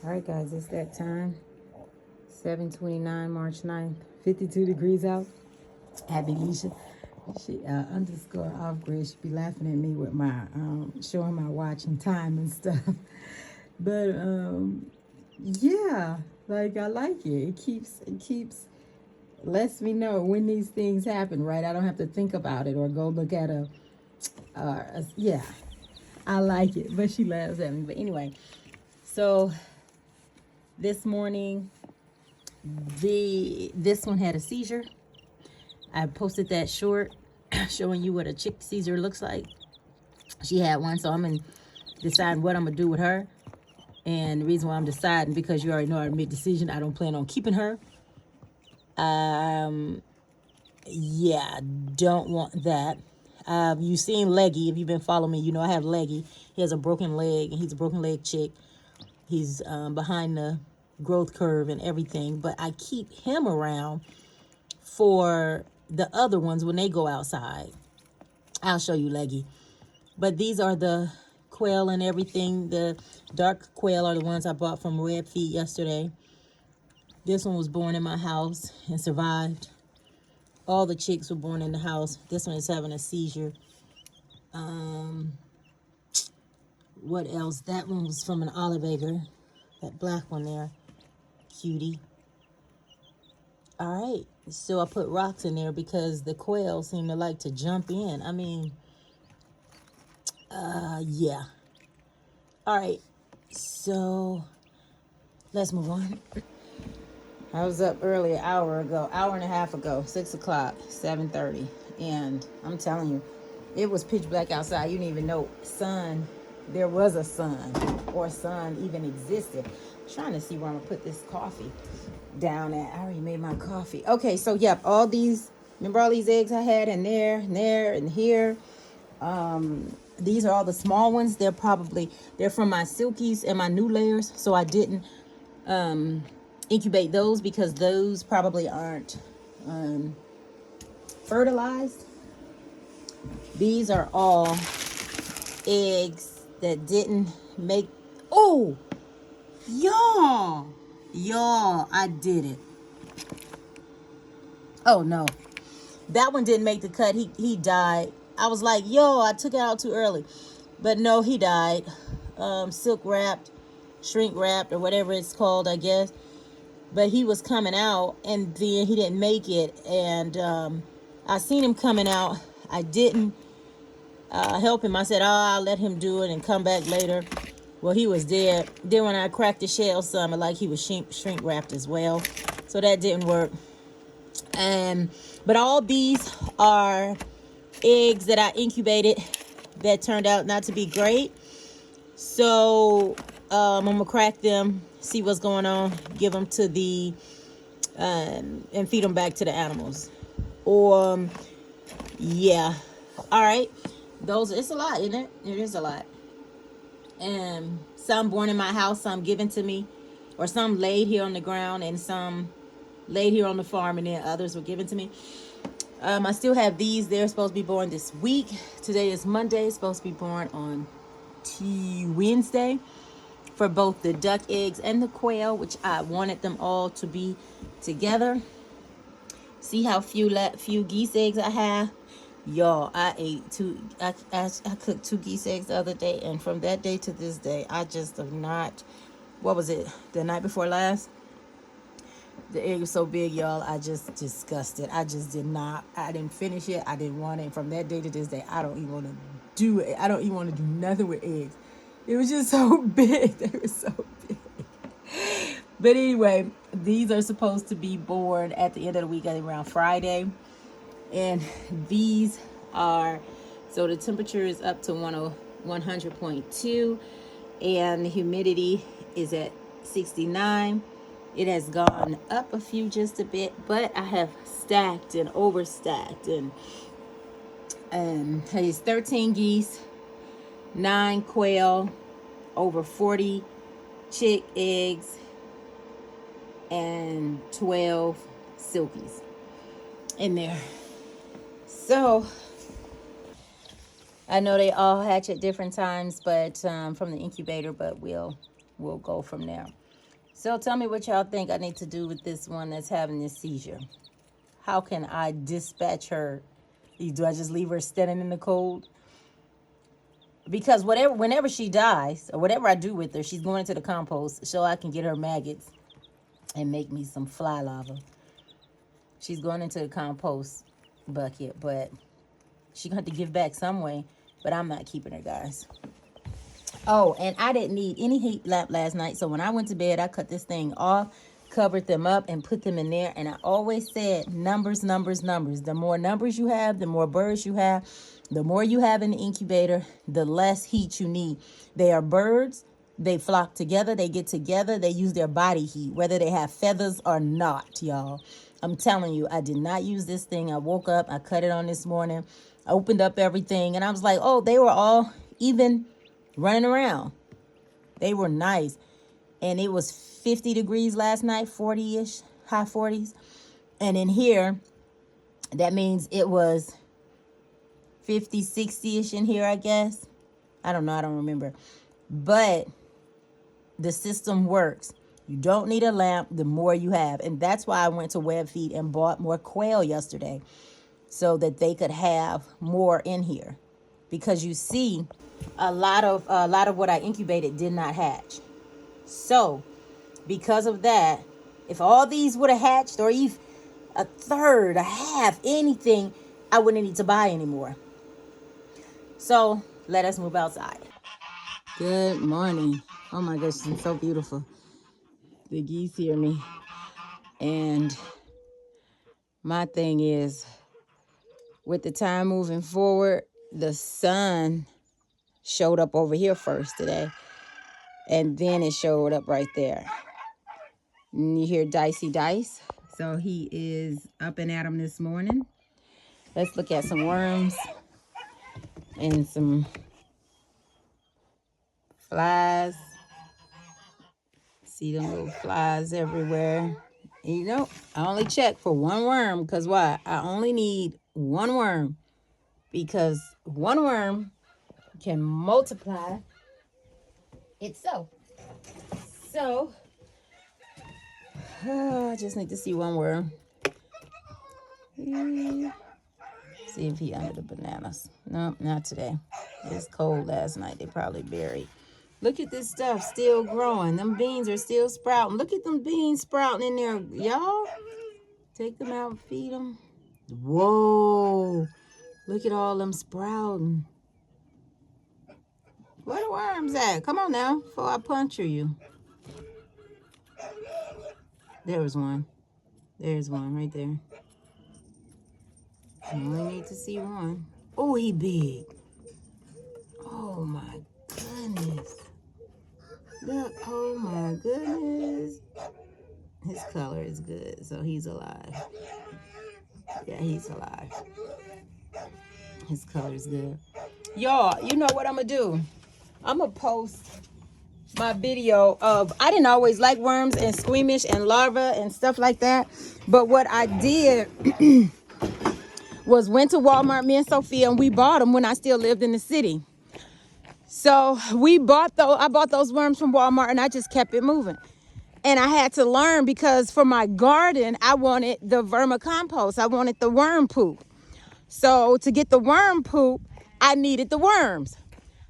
All right, guys, it's that time. 7:29, March 9th, 52 degrees out. Happy Leisha. She underscore off grid. She be laughing at me with my showing my watch and time and stuff. But yeah, like I like it. It keeps lets me know when these things happen. Right, I don't have to think about it or go look at yeah. I like it, but she laughs at me. But anyway, so this morning this one had a seizure. I posted that short showing you what a chick Caesar looks like. She had one, so I'm gonna decide what I'm gonna do with her. And the reason why I'm deciding, because you already know I made a decision. I don't plan on keeping her. Yeah, don't want that. You've seen Leggy. If you've been following me, you know I have Leggy. He has a broken leg, and he's a broken leg chick. He's behind the growth curve and everything. But I keep him around for the other ones when they go outside. I'll show you Leggy. But these are the quail and everything. The dark quail are the ones I bought from Red Feet yesterday. This one was born in my house and survived. All the chicks were born in the house. This one is having a seizure. What else? That one was from an olive acre. That black one there. Cutie. All right. So I put rocks in there because the quail seem to like to jump in. I mean, yeah. All right. So let's move on. I was up early an hour and a half ago, 6 o'clock, 7:30. And I'm telling you, it was pitch black outside. You didn't even know there was a sun or sun even existed. I'm trying to see where I'm going to put this coffee down at. I already made my coffee. Okay, so yep, remember all these eggs I had in there, and here. These are all the small ones. They're from my silkies and my new layers. So I didn't incubate those because those probably aren't fertilized. These are all eggs that didn't make. Oh, y'all, I did it. Oh no, that one didn't make the cut. He died. I was like, yo, I took it out too early, but no, he died. Silk wrapped, shrink wrapped, or whatever it's called, I guess. But he was coming out, and then he didn't make it. And I seen him coming out. I didn't help him. I said, oh, I'll let him do it and come back later. Well, he was dead. Then when I cracked the shell some, like he was shrink wrapped as well. So that didn't work. But all these are eggs that I incubated that turned out not to be great. So I'm gonna crack them, see what's going on, give them to the and feed them back to the animals. Or yeah, all right. It's a lot, isn't it? It is a lot. And some born in my house, some given to me, or some laid here on the ground, and some laid here on the farm, and then others were given to me. I still have these. They're supposed to be born this week. Today is Monday. It's supposed to be born on Wednesday for both the duck eggs and the quail, which I wanted them all to be together. See how few geese eggs I have? Y'all, I cooked 2 geese eggs the other day, and from that day to this day, I just have not. What was it? The night before last? The egg was so big, y'all, I just disgusted. I just did not. I didn't finish it. I didn't want it. And from that day to this day, I don't even want to do it. I don't even want to do nothing with eggs. It was just so big. They were so big. But anyway, these are supposed to be born at the end of the week, around Friday. And these are, so the temperature is up to 100.2, and the humidity is at 69. It has gone up a few, just a bit, but I have stacked and overstacked. And it's 13 geese, 9 quail, over 40 chick eggs, and 12 silkies in there. So I know they all hatch at different times, but from the incubator, but we'll go from there. So tell me what y'all think I need to do with this one that's having this seizure. How can I dispatch her? Do I just leave her standing in the cold? Because whenever she dies, or whatever I do with her, she's going into the compost so I can get her maggots and make me some fly lava. She's going into the compost bucket, but she's going to have to give back some way. But I'm not keeping her, guys. Oh, and I didn't need any heat lamp last night. So when I went to bed, I cut this thing off, covered them up, and put them in there. And I always said numbers, numbers, numbers. The more numbers you have, the more birds you have. The more you have in the incubator, the less heat you need. They are birds. They flock together. They get together. They use their body heat, whether they have feathers or not, y'all. I'm telling you, I did not use this thing. I woke up. I cut it on this morning. I opened up everything. And I was like, oh, they were all even running around. They were nice. And it was 50 degrees last night, 40-ish, high 40s. And in here, that means it was 50, 60-ish in here, I guess. I don't know. I don't remember. But the system works. You don't need a lamp the more you have. And that's why I went to Web Feed and bought more quail yesterday so that they could have more in here. Because you see, a lot of what I incubated did not hatch. So because of that, if all these would have hatched, or even a third, a half, anything, I wouldn't need to buy anymore. So let us move outside. Good morning. Oh my gosh, it's so beautiful. The geese hear me. And my thing is, with the time moving forward, the sun showed up over here first today. And then it showed up right there. And you hear Dicey Dice. So he is up and at 'em this morning. Let's look at some worms and some flies. See them little flies everywhere. And you know, I only check for one worm because why? I only need one worm because one worm can multiply itself. So, I just need to see one worm. See if he under the bananas. No, not today. It's cold last night. They probably buried. Look at this stuff still growing. Them beans are still sprouting. Look at them beans sprouting in there, y'all. Take them out and feed them. Whoa. Look at all them sprouting. Where the worms at? Come on now, before I puncture you. There's one. There's one right there. I only need to see one. Oh, he big. Oh my goodness. Look, oh my goodness. His color is good, so he's alive. Yeah, he's alive. His color is good. Y'all, you know what I'm going to do? I'm going to post my video of, I didn't always like worms and squeamish and larvae and stuff like that. But what I did was went to Walmart, me and Sophia, and we bought them when I still lived in the city. So I bought those worms from Walmart and I just kept it moving. And I had to learn because for my garden, I wanted the vermicompost. I wanted the worm poop. So to get the worm poop, I needed the worms.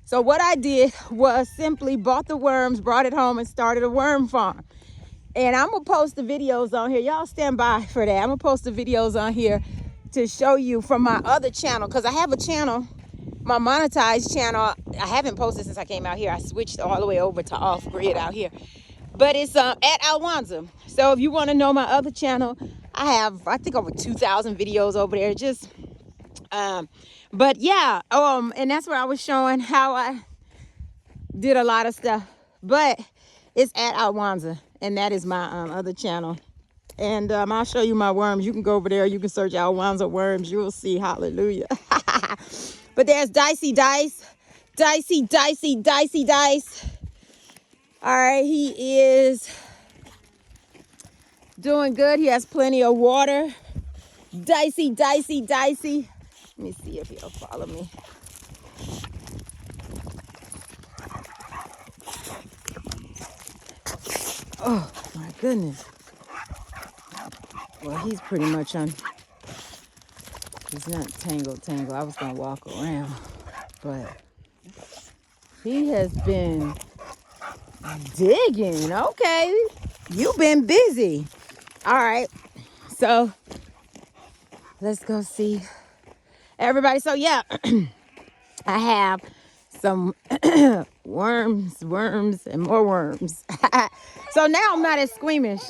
So what I did was simply bought the worms, brought it home, and started a worm farm. And I'm going to post the videos on here. Y'all stand by for that. I'm going to post the videos on here to show you from my other channel. Because I have a channel, my monetized channel. I haven't posted since I came out here. I switched all the way over to off-grid out here. But it's at Alwanza. So if you want to know my other channel, I have, I think, over 2,000 videos over there. Just, but yeah, and that's where I was showing how I did a lot of stuff. But it's at Alwanza, and that is my other channel. And I'll show you my worms. You can go over there. You can search Alwanza worms. You will see. Hallelujah. But there's Dicey Dice. Dicey, Dicey, Dicey Dice. All right, he is doing good. He has plenty of water. Dicey, Dicey, Dicey. Let me see if he'll follow me. Oh my goodness. Well, he's pretty much on. He's not tangled. I was gonna walk around, but he has been digging. Okay, you've been busy. All right, so let's go see everybody. So yeah, I have some worms, and more worms. So now I'm not as squeamish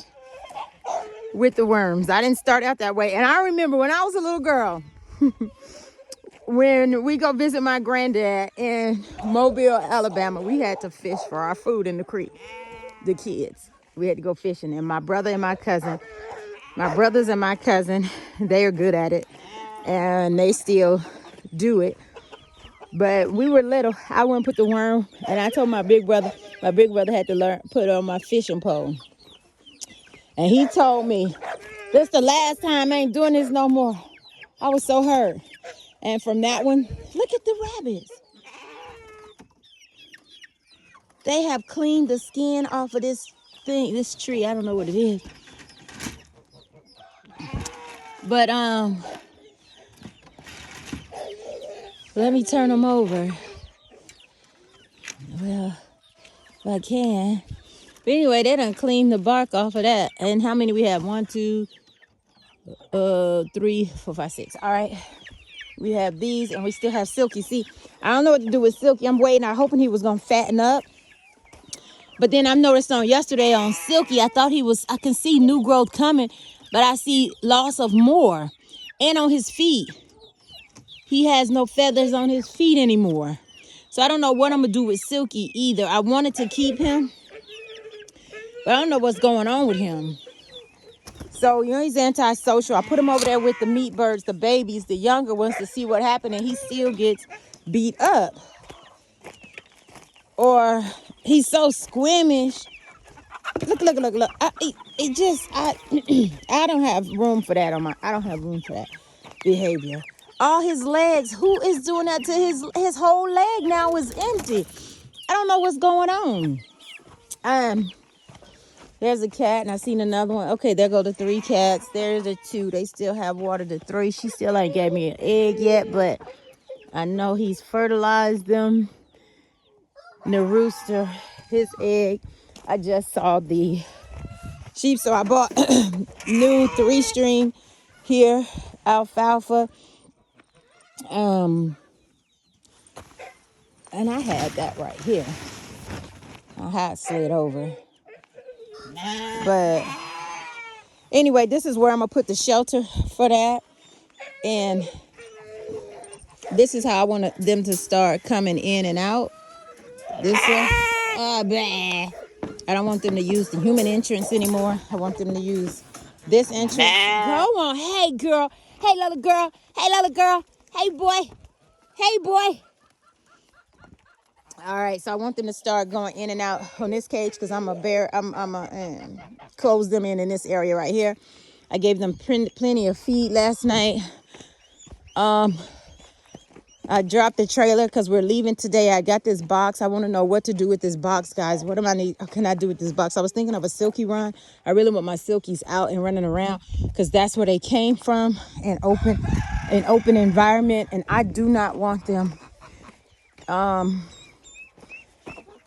with the worms. I didn't start out that way. And I remember when I was a little girl, when we go visit my granddad in Mobile, Alabama, we had to fish for our food in the creek. The kids, we had to go fishing. And my brothers and my cousin, they are good at it. And they still do it. But we were little. I wouldn't put the worm. And I told my big brother had to put it on my fishing pole. And he told me, this the last time, I ain't doing this no more. I was so hurt. And from that one, look at the rabbits. They have cleaned the skin off of this tree. I don't know what it is. But let me turn them over. Well, if I can. But anyway, they done cleaned the bark off of that. And how many we have? 1, 2, 3, 4, 5, 6. All right. We have these, and we still have Silky. See, I don't know what to do with Silky. I'm waiting. I'm hoping he was going to fatten up. But then I noticed yesterday on Silky, I can see new growth coming, but I see loss of more. And on his feet. He has no feathers on his feet anymore. So I don't know what I'm going to do with Silky either. I wanted to keep him, but I don't know what's going on with him. So, he's antisocial. I put him over there with the meat birds, the babies, the younger ones, to see what happened, and he still gets beat up. Or he's so squeamish. Look. I don't have room for that I don't have room for that behavior. All his legs, who is doing that to his whole leg now is empty. I don't know what's going on. There's a cat, and I seen another one. Okay, there go the 3 cats. There's the 2. They still have water. The 3, she still ain't gave me an egg yet, but I know he's fertilized them. And the rooster, his egg. I just saw the sheep, so I bought new 3-string here, alfalfa. And I had that right here. I had slid over. But anyway, this is where I'm going to put the shelter for that. And this is how I want them to start coming in and out. This one. Oh, blah. I don't want them to use the human entrance anymore. I want them to use this entrance. Go on. Hey, girl. Hey, little girl. Hey, little girl. Hey, boy. Hey, boy. All right, so I want them to start going in and out on this cage because I'm a close them in this area right here. I gave them plenty of feed last night. I dropped the trailer because we're leaving today. I got this box. I want to know what to do with this box, guys. What can I do with this box? I was thinking of a Silky run. I really want my Silkies out and running around because that's where they came from, an open environment, and I do not want them.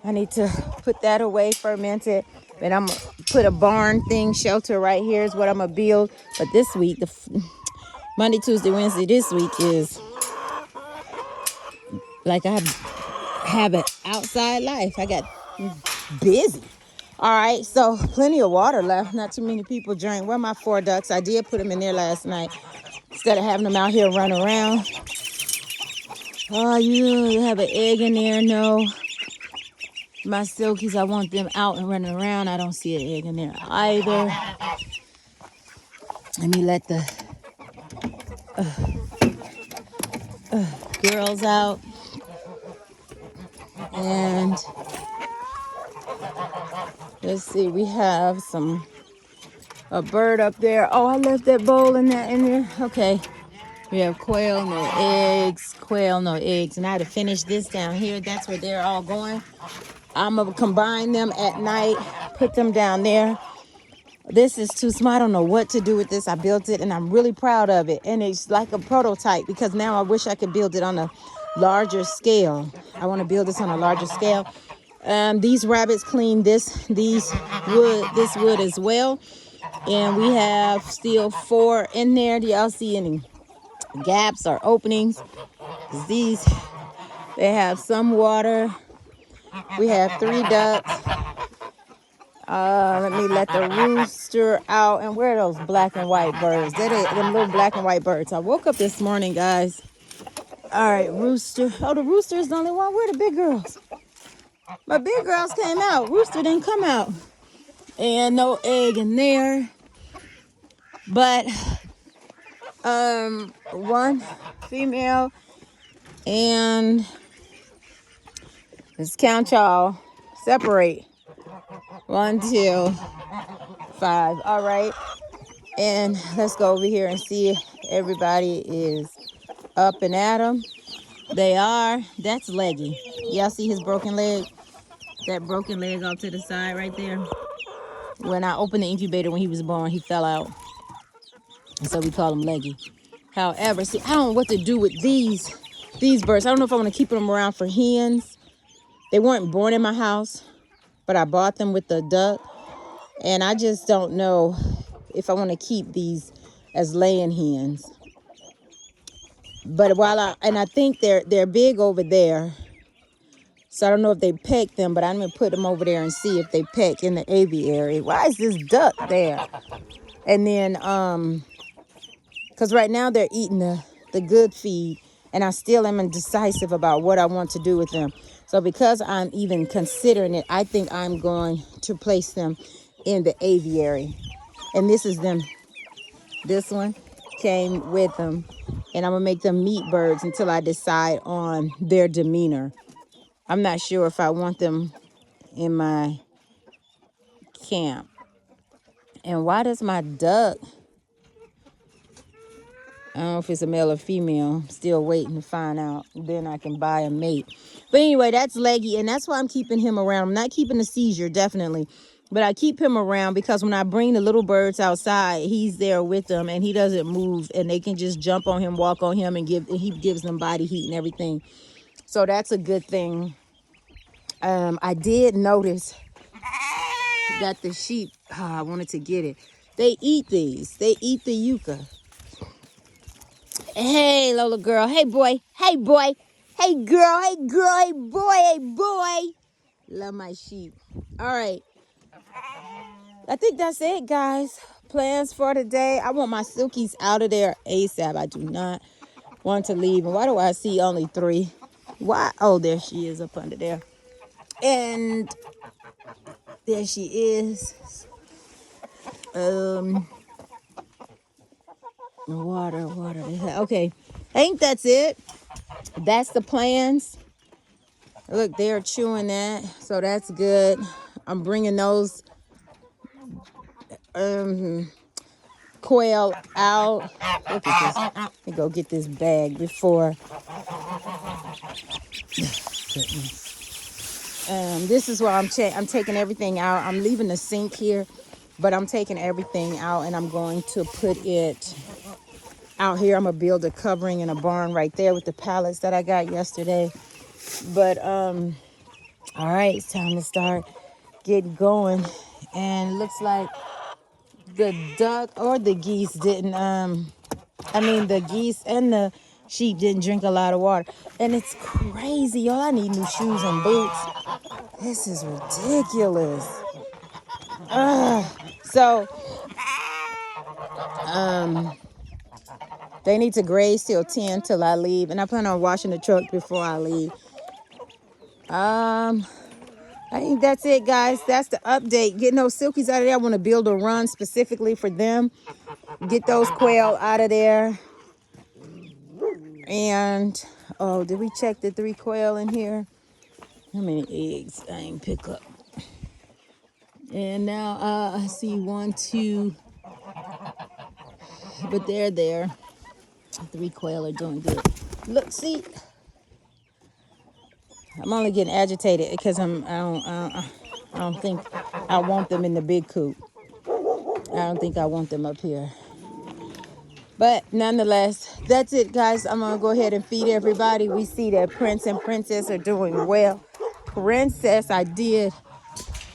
I need to put that away, fermented. And I'm going to put a barn shelter right here is what I'm going to build. But this week, Monday, Tuesday, Wednesday, this week is like I have an outside life. I got busy. All right, so plenty of water left. Not too many people drank. Where are my 4 ducks? I did put them in there last night instead of having them out here running around. Oh, you have an egg in there? No. My Silkies, I want them out and running around. I don't see an egg in there either. Let me let the girls out. And let's see, we have a bird up there. Oh, I left that bowl in there. Okay. We have quail, no eggs. And I had to finish this down here. That's where they're all going. I'm going to combine them at night, put them down there. This is too small. I don't know what to do with this. I built it and I'm really proud of it. And it's like a prototype because now I wish I could build it on a larger scale. I want to build this on a larger scale. These rabbits clean this wood as well. And we have still 4 in there. Do y'all see any gaps or openings? These, they have some water. We have 3 ducks. Let me let the rooster out. And where are those black and white birds? They're them little black and white birds. I woke up this morning, guys. All right, rooster. Oh, the rooster is the only one. Where are the big girls? My big girls came out. Rooster didn't come out. And no egg in there. But one female, and let's count y'all. Separate. 1, 2, 5. All right. And let's go over here and see if everybody is up and at 'em. They are. That's Leggy. Y'all see his broken leg? That broken leg off to the side right there. When I opened the incubator when he was born, he fell out. And so we call him Leggy. However, see, I don't know what to do with these birds. I don't know if I want to keep them around for hens. They weren't born in my house, but I bought them with the duck. And I just don't know if I want to keep these as laying hens. But I think they're big over there. So I don't know if they peck them, but I'm going to put them over there and see if they peck in the aviary. Why is this duck there? And then, because right now they're eating the good feed, and I still am indecisive about what I want to do with them. So because I'm even considering it, I think I'm going to place them in the aviary. And this is them. This one came with them. And I'm going to make them meat birds until I decide on their demeanor. I'm not sure if I want them in my camp. And why does my duck... I don't know if it's a male or female. I'm still waiting to find out. Then I can buy a mate. But anyway, that's Leggy. And that's why I'm keeping him around. I'm not keeping the Seizure, definitely. But I keep him around because when I bring the little birds outside, he's there with them. And he doesn't move. And they can just jump on him, walk on him. And he gives them body heat and everything. So that's a good thing. I did notice that the sheep... I wanted to get it. They eat these. They eat the yucca. Hey, Lola girl. Hey, boy. Hey, boy. Hey, girl. Hey, girl. Hey, boy. Hey, boy. Love my sheep. All right. I think that's it, guys. Plans for today. I want my silkies out of there ASAP. I do not want to leave. And why do I see only 3? Why? Oh, there she is up under there. And there she is. Water. Okay. I think that's it. That's the plans. Look, they're chewing that. So that's good. I'm bringing those quail out. Look at this. Let me go get this bag before. This is where I'm taking everything out. I'm leaving the sink here, but I'm taking everything out and I'm going to put it out here. I'm gonna build a covering in a barn right there with the pallets that I got yesterday. But all right, it's time to start getting going. And it looks like the duck or the geese didn't the geese and the sheep didn't drink a lot of water. And it's crazy, y'all. I need new shoes and boots. This is ridiculous. So they need to graze till 10 till I leave. And I plan on washing the truck before I leave. I think that's it, guys. That's the update. Getting those silkies out of there. I want to build a run specifically for them. Get those quail out of there. And, oh, did we check the 3 quail in here? How many eggs I ain't pick up? And now I see 1, 2. But they're there. 3 quail are doing good. Look, see. I'm only getting agitated because I don't think I want them in the big coop. I don't think I want them up here. But nonetheless, that's it, guys. I'm going to go ahead and feed everybody. We see that Prince and Princess are doing well. Princess, I did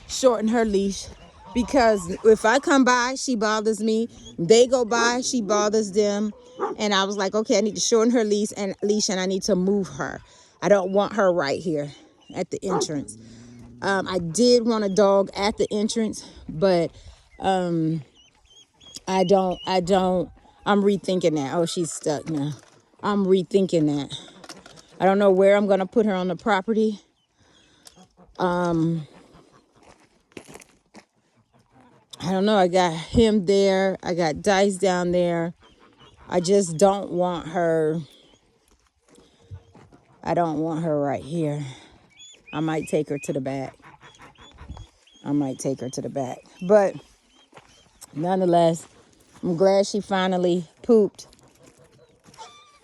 shorten her leash because if I come by, she bothers me. They go by, she bothers them. And I was like, okay, I need to shorten her leash and I need to move her. I don't want her right here at the entrance. I did want a dog at the entrance, but I don't, I'm rethinking that. Oh, she's stuck now. I'm rethinking that. I don't know where I'm going to put her on the property. I don't know. I got him there. I got Dice down there. I just don't want her. I don't want her right here. I might take her to the back. But nonetheless, I'm glad she finally pooped.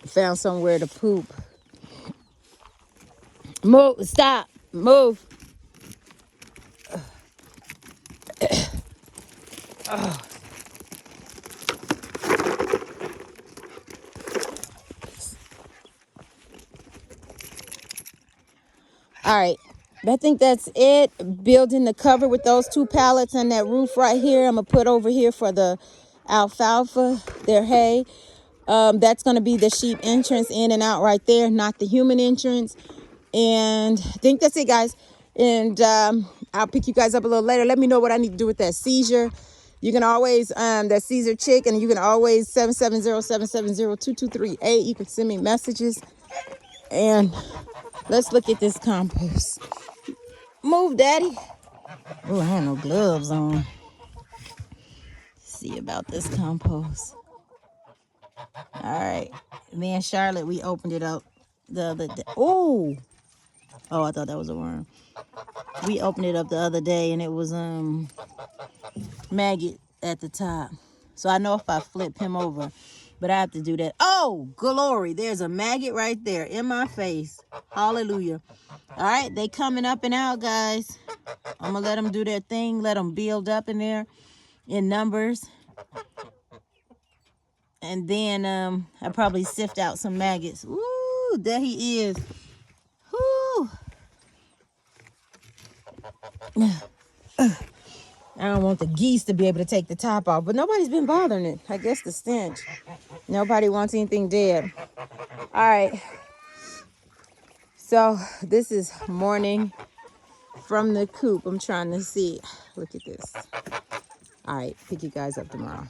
Found somewhere to poop. Move. Stop. Move. Oh. All right. I think that's it. Building the cover with those 2 pallets and that roof right here. I'm going to put over here for the alfalfa, their hay. That's going to be the sheep entrance in and out right there, not the human entrance. And I think that's it, guys. And I'll pick you guys up a little later. Let me know what I need to do with that Seizure. You can always, that Seizure Chick, and you can always 770-770-2238. You can send me messages. And let's look at this compost. Move, Daddy. Oh, I have no gloves on. See about this compost. All right. Me and Charlotte, we opened it up the other day. Oh, I thought that was a worm. We opened it up the other day and it was maggot at the top. So I know if I flip him over, but I have to do that. Oh, glory. There's a maggot right there in my face. Hallelujah. All right, they coming up and out, guys. I'm going to let them do their thing. Let them build up in there in numbers. And then I probably sift out some maggots. Ooh, there he is. Whoo. I don't want the geese to be able to take the top off, but nobody's been bothering it. I guess the stench. Nobody wants anything dead. All right. So this is morning from the coop. I'm trying to see. Look at this. All right. Pick you guys up tomorrow.